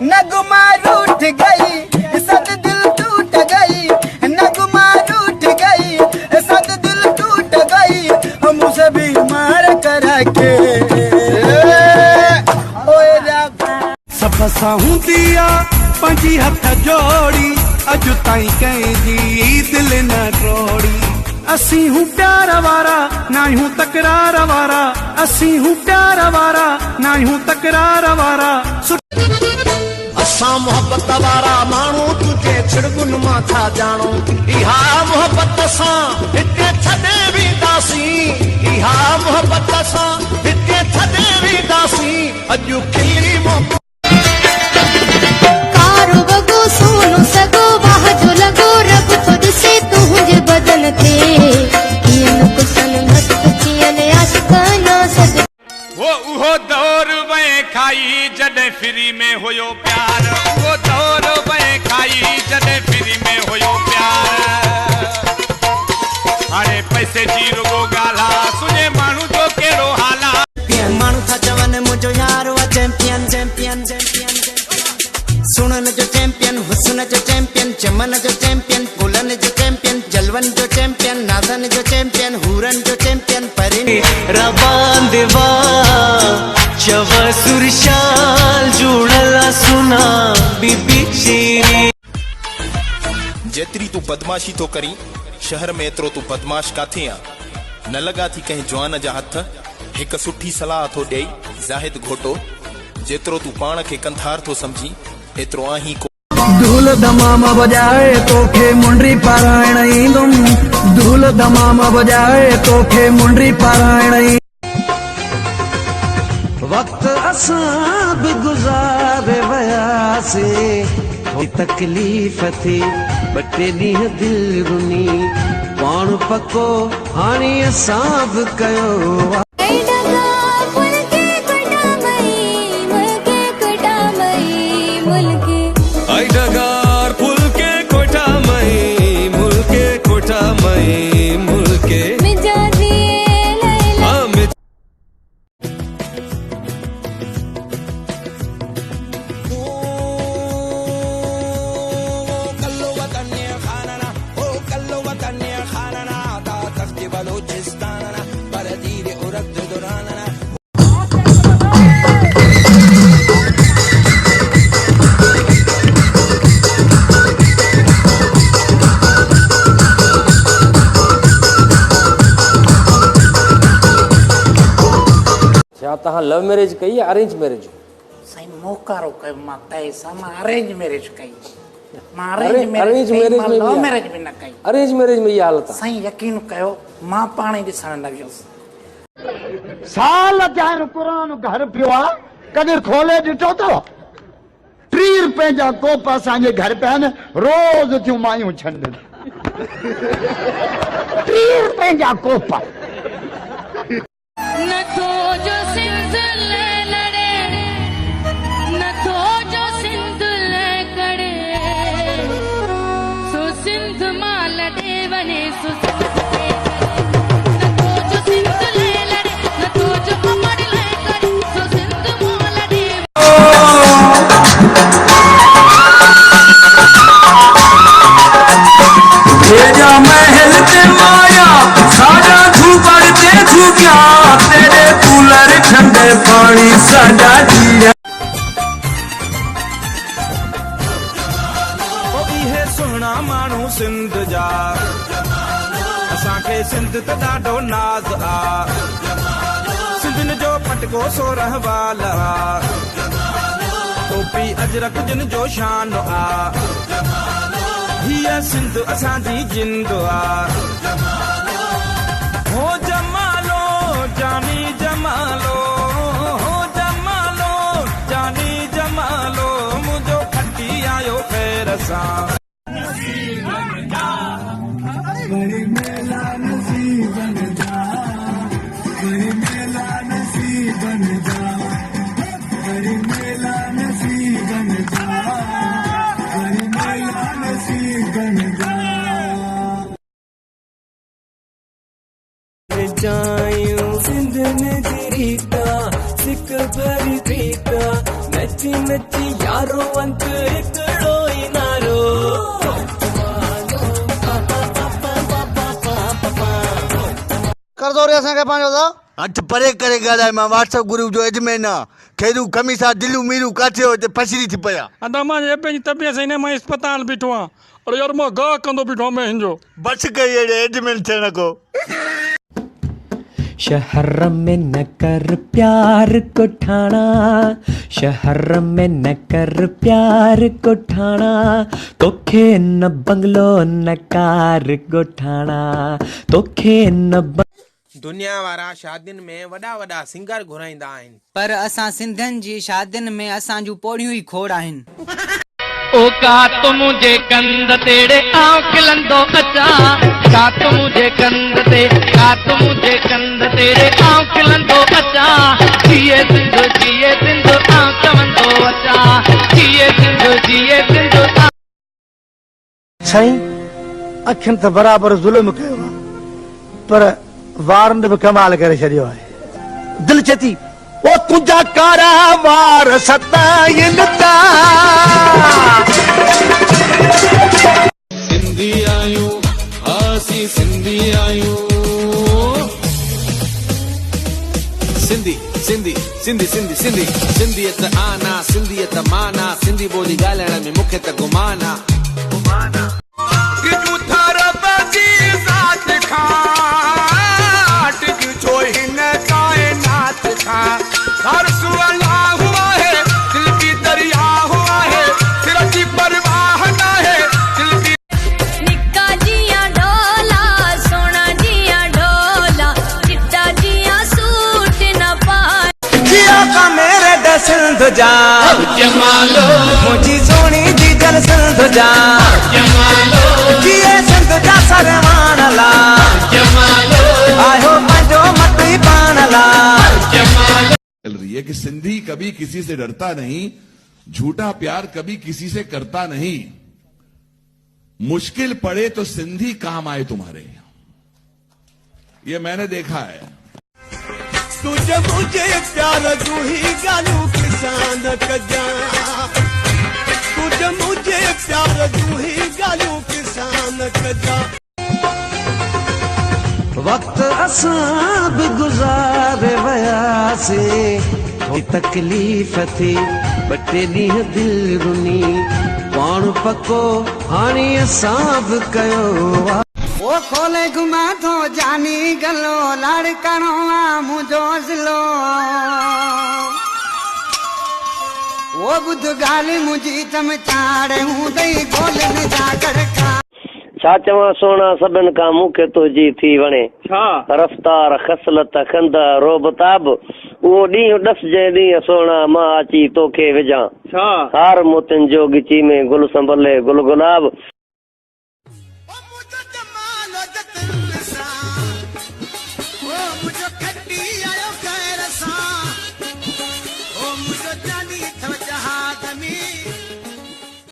नगमा रूठ गई सद दिल टूट गई, नगमा रूठ गई सद दिल टूट गई, हम उसे बीमार करा के सब साहूं दिया पंजी हथ जोड़ी, अज ताई कहीं दिल न तोड़ी। असी हूँ प्यार वारा ना हूँ तकरार वारा, असी हूँ प्यार वारा ना हूँ तकरार वारा। असा मोहब्बत वारा माण्हू तुझे छिड़गुन मां था जानो, इहा मोहब्बत सां हिते छॾे वेंदासीं, इहा मोहब्बत सां हिते छॾे वेंदासीं। अॼु खिली मोहब्बत कारो वगो सोनो सगो वाह जो लगो रब खुद से तुझे बदन थे, कियन कुसन घट कियन आशिकाना सद। वो उहो दौर वे खाई जॾहिं फ्री में हुयो प्यार, वो दौर वे खाई जॾहिं फ्री में हुयो प्यार। हाणे पैसे जी रुगो ॻाल्हा सुञे माण्हू जो कहिड़ो हाल आहे। माण्हू था चवनि मुंहिंजो यार आहे चैंपियन चैंपियन चैंपियन, सुणन जो चैंपियन, हुस्न जो चैंपियन, चमन जो चैंपियन, फूलन जो चैंपियन, जलवन जो चैंपियन, नाज़न जो चैंपियन, हूरन जो चैंपियन। परे रबान देवा चव सुरशाल जुड़ला सुना बीबी चीरी। जेतरी तू बदमाशी तो करी शहर में एतरो तू बदमाश काथे आ। न लगा थी कहीं जवान जा हथ एक सुठी सलाह थो ॾेई ज़ाहिद घोटो, जेतरो तू पाण खे कंथार थो समझी एतरो आही को। धूल दमाम बजाए तोखे मुंडरी पारायण ईंदुम, धूल दमाम बजाए तोखे मुंडरी पारायण। वक्त असां भी गुज़ारे वयासीं, तकलीफ़ थी बटे ॾींहं दिल रुनी, पाण पको हाणे असां बि कयो। तहां लव मैरिज कई या अरेंज मैरिज? साईं मोकारो कयो मां तय सां, मां अरेंज मैरिज कई। मां अरेंज मैरिज में लव मैरिज भी न कई। अरेंज मैरिज में इहा हालत आहे साईं, यकीन कयो मां पाण ई ॾिसण लॻियुसि। साल थिया पुरानो घर पियो आहे, कॾहिं खोले ॾिठो अथव? 30 रुपए जा कोप असांजे घर पिया आहिनि, रोज़ थियूं मायूं छंड। 30 रुपए जा कोप। नथो जो सिंध ले लड़े, नथो जो सिंध ले करे, सो सिंध मां लड़े वने सो नथो जो सिंध ले लड़े, नथो जो अमर ले करे, सो सिंध मां लड़े। ये जा महल ते माया साजा झूपर ते झुकिया, तेरे कूलर ठंडे पानी साजा दिया। ओ इहे सुहिणा माण्हू सिंध जा, असांखे सिंध ते ॾाढो नाज़ आ। सिंधियुनि जो पटको सोरह वाल आ, टोपी अजरक जिन जो शान आ। हीअ सिंध असांजी जिंद आ। हो जमालो जानी जमालो, हो जमालो जानी जमालो, मुंहिंजो खटी आयो ख़ैर सां। सिंध में रीता सिक भरी प्रीता, नची नची यारो अंक हिकिड़ो ई नारो कर दो रे असांखे पंहिंजो त हथ परे करे ॻाल्हाए मां व्हाट्सएप ग्रुप जो एडमिन आहियां खेरू कमीसा दिलू मीरू काथे हो ते फसरी थी पिया अदा मां ये पंहिंजी तबियत सही न मां अस्पताल बीठो आहियां और यार मां गाह कंदो बीठो मैं हिंजो बस कई अहिड़े एडमिन थियण को शहर में न कर प्यार को ठाणा शहर में न कर प्यार को ठाणा तोखे न बंगलो न कार को ठाणा तोखे न दुनिया वारा शादियुनि में वॾा वॾा सिंगर घुराईंदा आहिनि पर असां सिंधियुनि जी शादियुनि में असां जूं पोड़ियूं ई खोड़ आहिनि ओ का तो मुझे कंद तेरे आँव खिलंदो अचा का तो मुझे कंद ते का तो मुझे कंद तेरे आँव खिलंदो अचा जिए सिंधु आँव चवंदो अचा जिए सिंधु साईं अखियुनि त बराबरि ज़ुल्म कयो आहे पर वारनि बि कमाल करे छॾियो आहे दिलि चए थी ओ तुंहिंजा कारा वार सताइनि था सिंधी आहियूं असीं सिंधी आहियूं सिंधी सिंधी सिंधी सिंधी सिंधी सिंधियत आना सिंधियत माना सिंधी ॿोली ॻाल्हाइण में मूंखे त गुमान आहे सिंध जा मुझी सोनी जी जल सिंध जा जिए सिंध जा सरवान ला आयो पंजो मती पान ला चल रही है कि सिंधी कभी किसी से डरता नहीं झूठा प्यार कभी किसी से करता नहीं मुश्किल पड़े तो सिंधी काम आए तुम्हारे ये मैंने देखा है तुझे मुझे प्यार तू ही गालू किसान कजा तुझे मुझे प्यार तू ही गालू किसान कजा वक्त असां बि गुज़ारे वियासीं तकलीफ़ थी ॿ टे ॾींहं दिलि रुनी पाण पको हाणे असां बि कयो वो खोले घुमा तो जानी गलो लड़कणो आ मुझो ज़िलो वो बुध गाली मुझी तम चाड़े हूं दई गोलन जा करखा छा चवां सोना सभिनि खां मूंखे तुंहिंजी थी वणे रफ़्तार खसलत खंद रोबताब उहो ॾींहुं ॾसजे ॾींहुं सोना मां अची तोखे विझां हार मोतियुनि जो गिची में गुल संभले गुल गुलाब